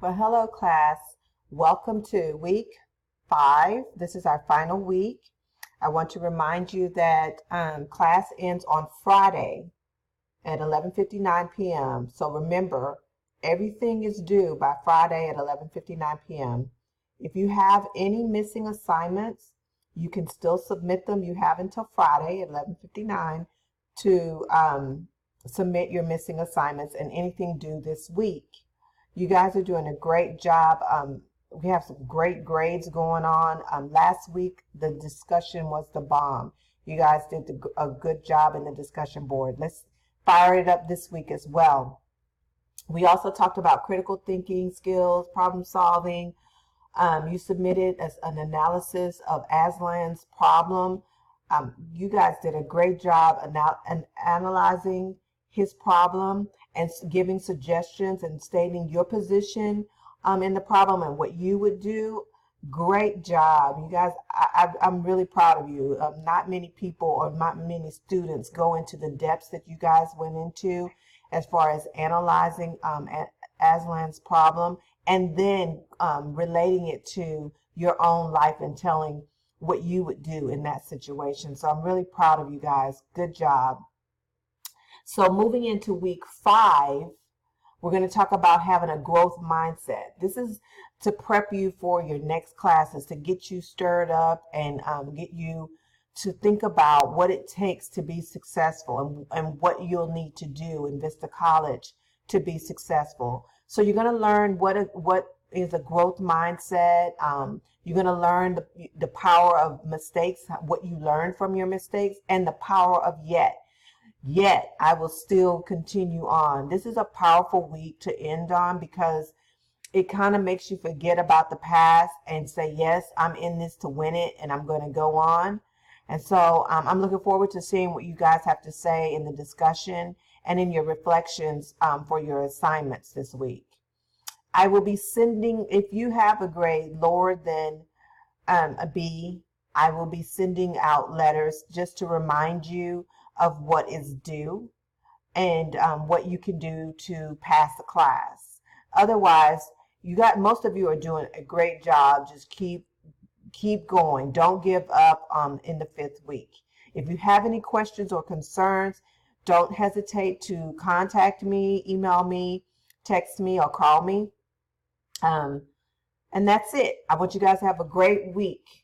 Well, hello class. Welcome to week 5. This is our final week. I want to remind you that class ends on Friday at 11:59 p.m. So remember, everything is due by Friday at 11:59 p.m. If you have any missing assignments, you can still submit them. You have until Friday at 11:59 to submit your missing assignments and anything due this week. You guys are doing a great job. We have some great grades going on. Last week, the discussion was the bomb. You guys did a good job in the discussion board. Let's fire it up this week as well. We also talked about critical thinking skills, problem solving. You submitted an analysis of Aslan's problem. You guys did a great job analyzing his problem and giving suggestions and stating your position in the problem and what you would do. Great job. You guys, I'm really proud of you. Not many people or not many students go into the depths that you guys went into as far as analyzing Aslan's problem and then relating it to your own life and telling what you would do in that situation. So I'm really proud of you guys. Good job. So moving into week 5, we're going to talk about having a growth mindset. This is to prep you for your next classes, to get you stirred up and get you to think about what it takes to be successful and what you'll need to do in Vista College to be successful. So you're going to learn what is a growth mindset. You're going to learn the power of mistakes, what you learn from your mistakes, and the power of yet I will still continue on. This is a powerful week to end on because it kind of makes you forget about the past and say, yes, I'm in this to win it and I'm going to go on. And so I'm looking forward to seeing what you guys have to say in the discussion and in your reflections for your assignments this week. I will be sending, if you have a grade lower than a B, I will be sending out letters just to remind you of what is due and what you can do to pass the class. Otherwise, most of you are doing a great job. Just keep going. Don't give up in the 5th week. If you have any questions or concerns, don't hesitate to contact me, email me, text me, or call me. And that's it. I want you guys to have a great week.